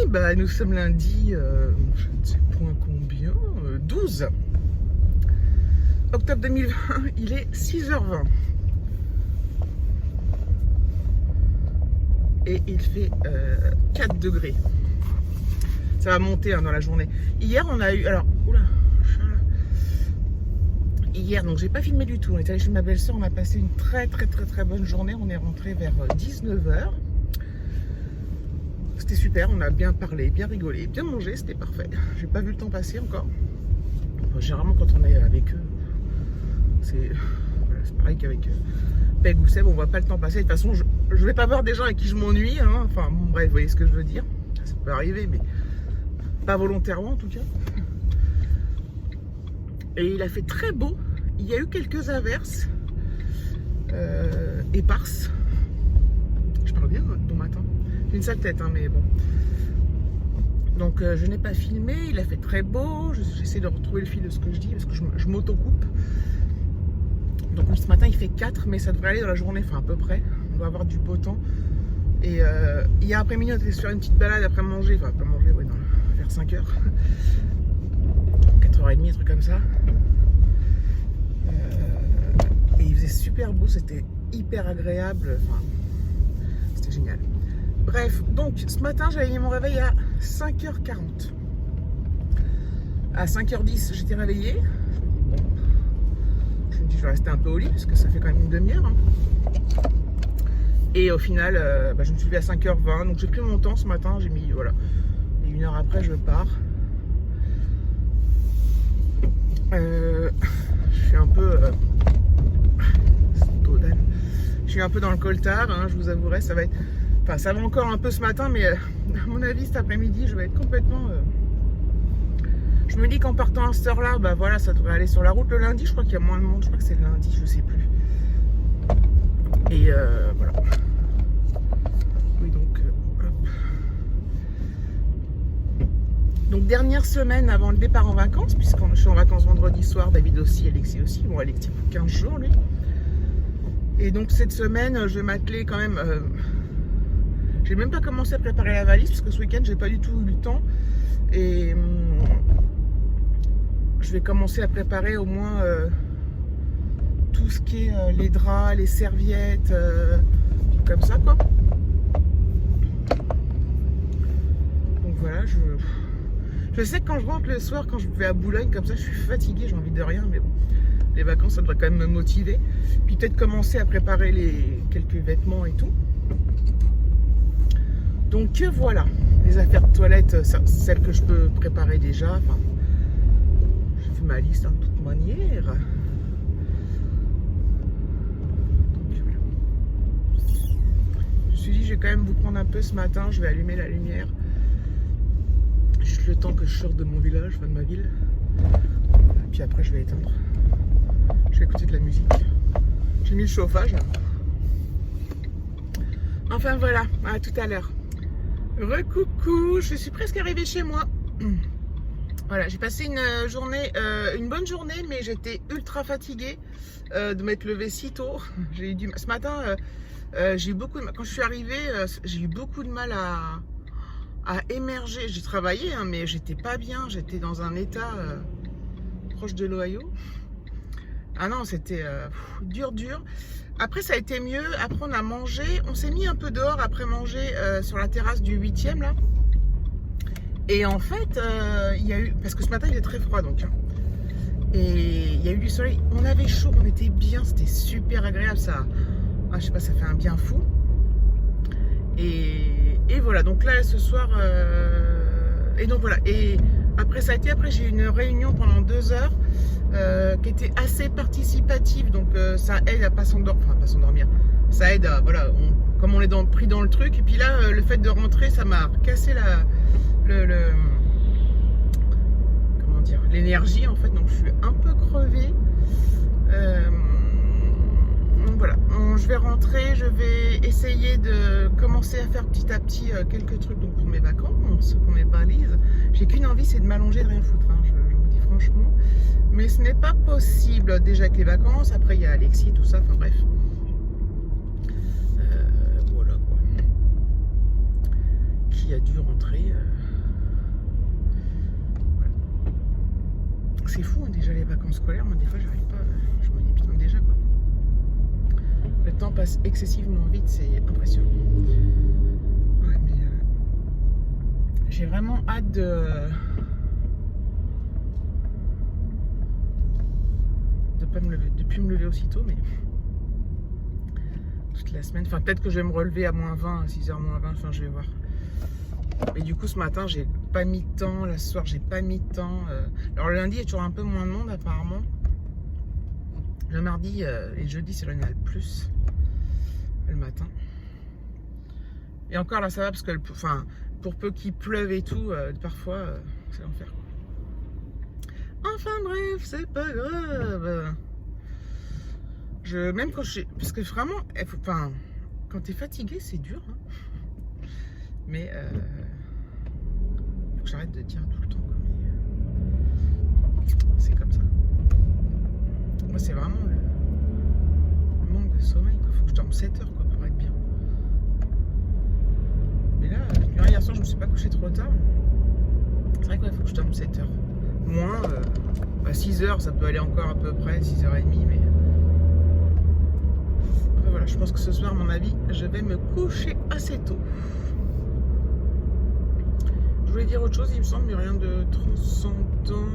bah nous sommes lundi, je ne sais point combien, 12 octobre 2020, il est 6h20. Et il fait 4 degrés. Ça va monter dans la journée. Hier, on a eu... Alors, oula, hier, donc j'ai pas filmé du tout. On est allé chez ma belle-sœur, on a passé une très bonne journée. On est rentré vers 19h. C'était super, on a bien parlé, bien rigolé, bien mangé, c'était parfait. J'ai pas vu le temps passer encore. Enfin, généralement, quand on est avec eux, c'est pareil qu'avec Peg ou Seb, on voit pas le temps passer. De toute façon, je vais pas voir des gens avec qui je m'ennuie. Hein. Enfin, bon, bref, vous voyez ce que je veux dire. Ça peut arriver, mais pas volontairement en tout cas. Et il a fait très beau. Il y a eu quelques averses éparses. Je parle bien bon matin. J'ai une sale tête, hein, mais bon. Donc je n'ai pas filmé. Il a fait très beau. J'essaie de retrouver le fil de ce que je dis parce que je m'auto-coupe. Donc ce matin il fait 4, mais ça devrait aller dans la journée, enfin à peu près. On va avoir du beau temps. Et hier après-midi on était se faire une petite balade après manger. Enfin pas manger, ouais, vers 5h. 4h30, un truc comme ça. Et il faisait super beau, c'était hyper agréable. Enfin, c'était génial. Bref, donc ce matin j'avais mis mon réveil à 5h40. À 5h10 j'étais réveillée. Je me dis je vais rester un peu au lit parce que ça fait quand même une demi-heure. Hein. Et au final, je me suis levée à 5h20. Donc j'ai pris mon temps ce matin. J'ai mis, voilà. Et une heure après, je pars. Je suis un peu... je suis un peu dans le coltard. Hein, je vous avouerai, ça va être... Enfin, ça va encore un peu ce matin. Mais à mon avis, cet après-midi, je vais être complètement... Je me dis qu'en partant à cette heure-là, bah voilà, ça devrait aller sur la route. Le lundi, je crois qu'il y a moins de monde. Je crois que c'est le lundi, je sais plus. Et voilà. Oui, donc, hop. Donc, dernière semaine avant le départ en vacances, puisque je suis en vacances vendredi soir, David aussi, Alexis aussi. Bon, Alexis pour 15 jours, lui. Et donc, cette semaine, je vais m'atteler quand même... j'ai même pas commencé à préparer la valise, parce que ce week-end, j'ai pas du tout eu le temps. Et... je vais commencer à préparer au moins tout ce qui est les draps, les serviettes, comme ça quoi. Donc voilà, je sais que quand je rentre le soir, quand je vais à Boulogne comme ça, je suis fatiguée, j'ai envie de rien, mais bon, les vacances ça devrait quand même me motiver. Puis peut-être commencer à préparer quelques vêtements et tout. Donc voilà, les affaires de toilette, celles que je peux préparer déjà. Enfin, ma liste en toute manière. Donc, voilà. Je me suis dit je vais quand même vous prendre un peu ce matin. Je vais allumer la lumière juste le temps que je sorte de mon village, enfin de ma ville, et puis après je vais éteindre. Je vais écouter de la musique. J'ai mis le chauffage. Enfin voilà, à tout à l'heure. Recoucou, je suis presque arrivée chez moi. Voilà, j'ai passé une bonne journée, mais j'étais ultra fatiguée de m'être levée si tôt. J'ai eu ce matin, j'ai eu beaucoup de mal. Quand je suis arrivée, j'ai eu beaucoup de mal à émerger. J'ai travaillé, hein, mais j'étais pas bien. J'étais dans un état proche de l'Ohio. Ah non, c'était dur. Après, ça a été mieux. Après, on a mangé. On s'est mis un peu dehors après manger sur la terrasse du 8e, là. Et en fait, il y a eu... Parce que ce matin, il est très froid, donc. Hein, et il y a eu du soleil. On avait chaud, on était bien. C'était super agréable, ça. Ah, je sais pas, ça fait un bien fou. Et voilà. Donc là, ce soir... Et donc voilà. Et après, ça a été... Après, j'ai eu une réunion pendant 2 heures qui était assez participative. Donc, ça aide à pas s'endormir. Enfin, pas s'endormir. Ça aide à... Voilà, comme on est pris dans le truc. Et puis là, le fait de rentrer, ça m'a cassé comment dire, l'énergie en fait, donc je suis un peu crevée. Donc voilà, je vais rentrer, je vais essayer de commencer à faire petit à petit quelques trucs donc pour mes vacances, pour mes balises. J'ai qu'une envie, c'est de m'allonger, de rien foutre, hein, je vous dis franchement, mais ce n'est pas possible déjà avec les vacances. Après il y a Alexis, tout ça, enfin bref. qui a dû rentrer. Voilà. C'est fou, hein, déjà les vacances scolaires, moi des fois j'arrive pas, je me dis putain déjà quoi. Le temps passe excessivement vite, c'est impressionnant. Ouais, mais j'ai vraiment hâte de pas me lever, de plus me lever aussitôt, mais toute la semaine. Enfin, peut-être que je vais me relever à -20, à 6h -20, enfin, je vais voir. Et du coup, ce matin, j'ai pas mis de temps. Là, ce soir, j'ai pas mis de temps. Alors, le lundi, il y a toujours un peu moins de monde, apparemment. Le mardi et le jeudi, c'est là où il y en a le plus. Le matin. Et encore, là, ça va parce que, enfin, pour peu qu'il pleuve et tout, parfois, c'est l'enfer. Enfin, bref, c'est pas grave. Même quand je... Parce que vraiment, enfin, quand t'es fatigué, c'est dur. Hein. Mais faut que j'arrête de dire tout le temps. C'est comme ça. Moi, c'est vraiment le manque de sommeil. Il faut que je dorme 7 heures quoi, pour être bien. Mais là, hier soir, je me suis pas couché trop tard. C'est vrai qu'il faut que je dorme 7 heures. Moins, à 6 heures, ça peut aller encore à peu près, 6h30, mais... Voilà, je pense que ce soir, à mon avis, je vais me coucher assez tôt. Je voulais dire autre chose, il me semble, mais rien de transcendant.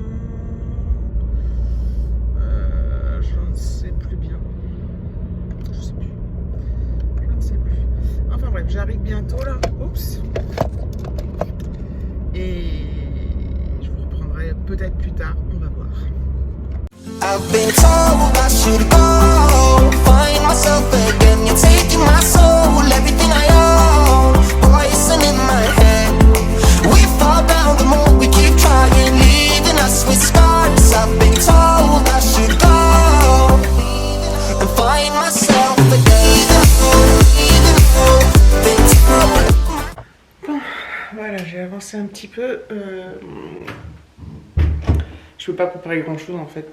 Je ne sais plus bien. Je sais plus. Je ne sais plus. Enfin bref, j'arrive bientôt là. Oups. Et je vous reprendrai peut-être plus tard. On va voir. I've been told I should go, find myself again. You're taking my soul, everything I own. Poison in my head. We fall down the more we keep trying, leaving us with scars. I've been told I should go and find myself again. Bon, voilà, j'ai avancé un petit peu. Je peux pas préparer grand chose en fait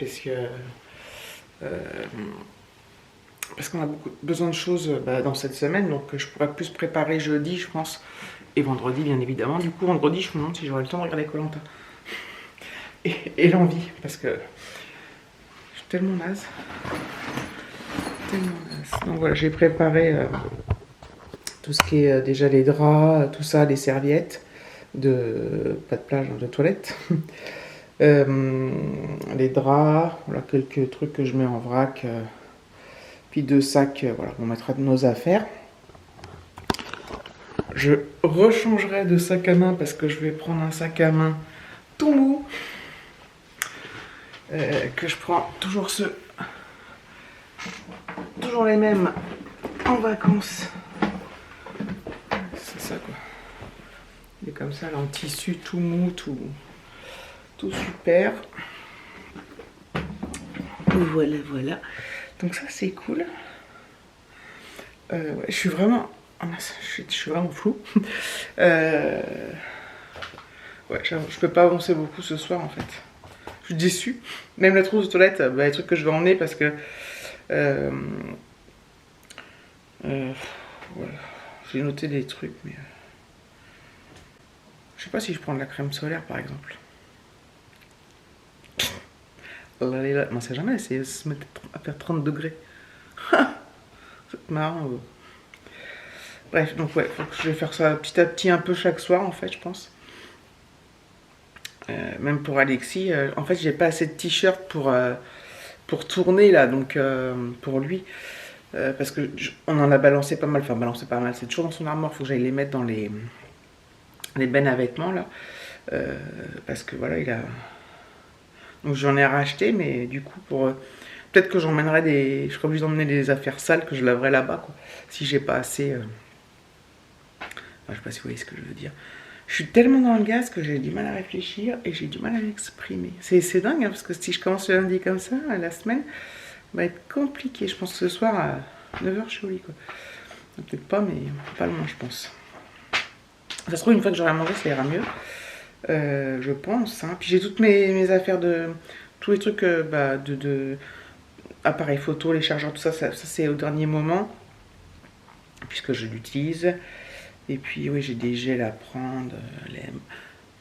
parce qu'on a besoin de choses dans cette semaine, donc je pourrais plus préparer jeudi je pense, et vendredi bien évidemment. Du coup vendredi je me demande si j'aurai le temps de regarder Koh-Lanta et l'envie, parce que je suis tellement naze. Donc voilà, j'ai préparé tout ce qui est déjà les draps, tout ça, les serviettes pas de plage, de toilette. Les draps, voilà quelques trucs que je mets en vrac, puis 2 sacs, voilà, on mettra de nos affaires. Je rechangerai de sac à main parce que je vais prendre un sac à main tout mou, que je prends toujours toujours les mêmes en vacances. C'est ça quoi. Il est comme ça là en tissu tout mou, tout super. Voilà, voilà. Donc ça c'est cool. Ouais, je suis vraiment flou. Ouais, je peux pas avancer beaucoup ce soir en fait. Je suis déçue. Même la trousse de toilette, les trucs que je vais emmener parce que voilà. J'ai noté des trucs, mais je sais pas si je prends de la crème solaire par exemple. Non, c'est jamais essayer de se mettre à faire 30 degrés. C'est marrant. Bref, donc ouais, faut que je vais faire ça petit à petit un peu chaque soir en fait, je pense. Même pour Alexis, en fait j'ai pas assez de t-shirts pour tourner là, donc pour lui. Parce que on en a balancé pas mal, c'est toujours dans son armoire, faut que j'aille les mettre dans les bennes à vêtements là. Parce que voilà, il a... Donc j'en ai racheté, mais du coup peut-être que j'emmènerai je serai obligée d'emmener des affaires sales que je laverai là-bas quoi. Si j'ai pas assez... je sais pas si vous voyez ce que je veux dire. Je suis tellement dans le gaz que j'ai du mal à réfléchir et j'ai du mal à m'exprimer. C'est dingue hein, parce que si je commence le lundi comme ça, la semaine va être compliquée. Je pense que ce soir à 9h je suis au lit quoi. Peut-être pas, mais pas loin je pense. Ça se trouve une fois que j'aurai mangé ça ira mieux. Je pense. Hein. Puis j'ai toutes mes affaires tous les trucs de appareil photo, les chargeurs, tout ça, ça c'est au dernier moment puisque je l'utilise. Et puis oui, j'ai des gels à prendre,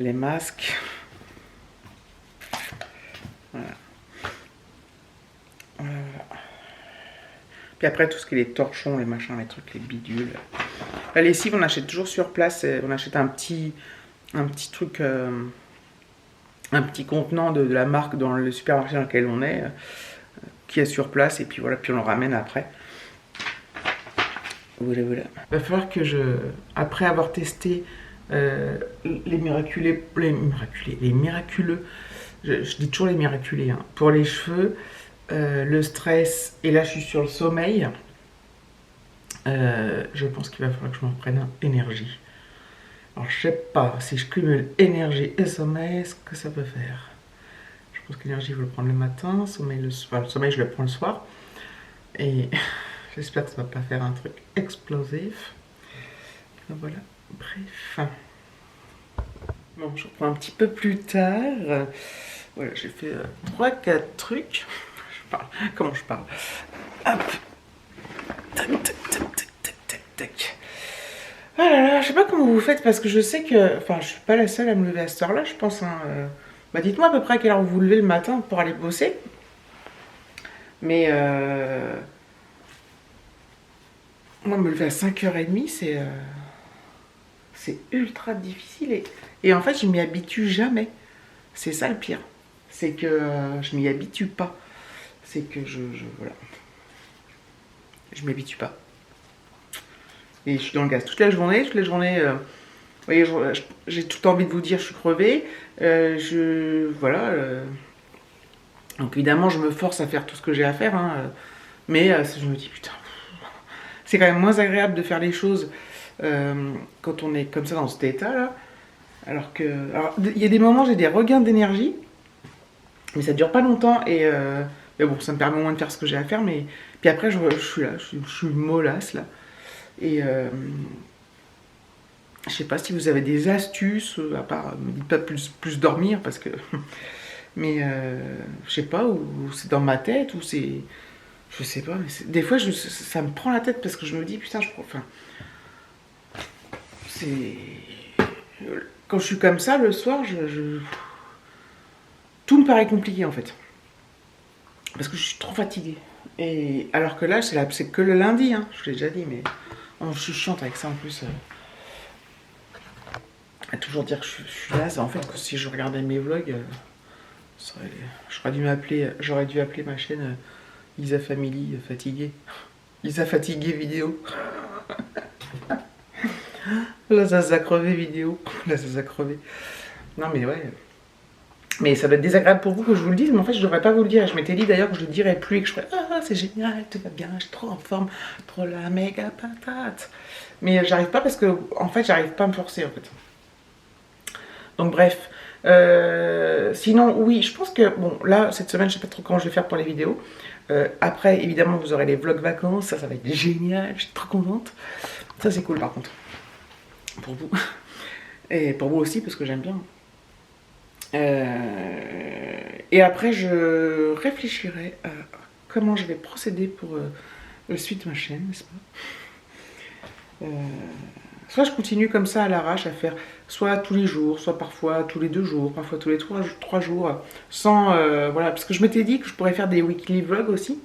les masques. Voilà. Voilà. Puis après, tout ce qui est les torchons, les machins, les trucs, les bidules. La lessive, on achète toujours sur place. On achète un petit truc, un petit contenant de la marque dans le supermarché dans lequel on est, qui est sur place. Et puis voilà, puis on le ramène après. Voilà, voilà. Il va falloir que après avoir testé les miraculeux, je dis toujours les miraculés, hein, pour les cheveux, le stress, et là je suis sur le sommeil, je pense qu'il va falloir que je m'en prenne un énergie. Alors je sais pas, si je cumule énergie et sommeil, ce que ça peut faire. Je pense qu'énergie, je vais le prendre le matin, sommeil le soir. Le sommeil, je le prends le soir. Et j'espère que ça va pas faire un truc explosif. Voilà, bref. Bon, je reprends un petit peu plus tard. Voilà, j'ai fait 3-4 trucs. Je parle. Comment je parle? Hop. Tac, tac, tac, tac, tac, tac, tac. Ah là là, je sais pas comment vous faites parce que je sais que... Enfin, je suis pas la seule à me lever à cette heure-là, je pense. Hein, bah, dites-moi à peu près à quelle heure vous vous levez le matin pour aller bosser. Mais... Moi, me lever à 5h30, c'est ultra difficile. Et en fait, je m'y habitue jamais. C'est ça le pire. C'est que je m'y habitue pas. C'est que voilà. Je m'y habitue pas. Et je suis dans le gaz toute la journée. Toute la journée, vous voyez, j'ai tout envie de vous dire, je suis crevée. Voilà. Donc évidemment, je me force à faire tout ce que j'ai à faire. Hein, mais je me dis, putain, c'est quand même moins agréable de faire les choses quand on est comme ça dans cet état-là. Alors, il y a des moments, j'ai des regains d'énergie. Mais ça dure pas longtemps. Mais bon, ça me permet au moins de faire ce que j'ai à faire. Mais puis après, je suis là. Je suis mollasse, là. Et je sais pas si vous avez des astuces, à part, me dites pas plus dormir, parce que... Mais je sais pas, ou c'est dans ma tête, ou c'est... Je sais pas, mais des fois, ça me prend la tête, parce que je me dis, putain, enfin... C'est... Quand je suis comme ça, le soir, tout me paraît compliqué, en fait. Parce que je suis trop fatiguée. Et alors que là, c'est que le lundi, hein, je vous l'ai déjà dit, mais... Oh, je suis chiante avec ça en plus. À toujours dire que je suis là, c'est en fait que si je regardais mes vlogs, j'aurais dû appeler ma chaîne Isa Family fatiguée. Isa fatiguée vidéo. Là ça s'est crevé vidéo. Là ça s'est crevé. Non mais ouais. Mais ça doit être désagréable pour vous que je vous le dise, mais en fait je devrais pas vous le dire. Je m'étais dit d'ailleurs que je le dirais plus et que je ferais ah c'est génial, tout va bien, je suis trop en forme, trop la méga patate. Mais j'arrive pas parce que en fait j'arrive pas à me forcer en fait. Donc bref. Sinon oui, je pense que bon là cette semaine je sais pas trop comment je vais faire pour les vidéos. Après évidemment vous aurez les vlogs vacances, ça va être génial, je suis trop contente. Ça c'est cool par contre. Pour vous. Et pour vous aussi parce que j'aime bien. Et après, je réfléchirai à comment je vais procéder pour la suite de ma chaîne, n'est-ce pas? Soit je continue comme ça à l'arrache à faire soit tous les jours, soit parfois tous les 2 jours, parfois tous les 3 jours, sans... voilà, parce que je m'étais dit que je pourrais faire des weekly vlogs aussi.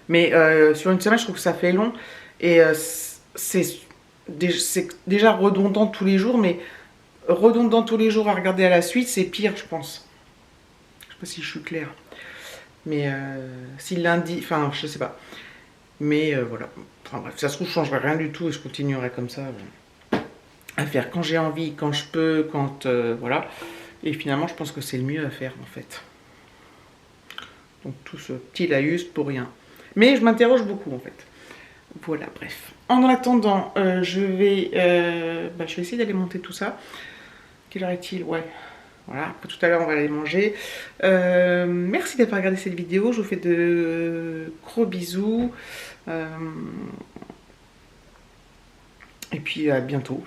Mais sur une semaine, je trouve que ça fait long. Et c'est déjà redondant tous les jours, mais... redondant tous les jours à regarder à la suite, c'est pire, je pense. Je sais pas si je suis claire. Mais si lundi... Enfin, je sais pas. Mais voilà. Enfin bref, ça se trouve, je changerai rien du tout et je continuerai comme ça à faire quand j'ai envie, quand je peux, quand... voilà. Et finalement, je pense que c'est le mieux à faire, en fait. Donc tout ce petit laïus pour rien. Mais je m'interroge beaucoup, en fait. Voilà, bref. En attendant, je vais essayer d'aller monter tout ça. Quelle heure est-il? Ouais. Voilà, après tout à l'heure on va aller manger. Merci d'avoir regardé cette vidéo. Je vous fais de gros bisous. Et puis à bientôt.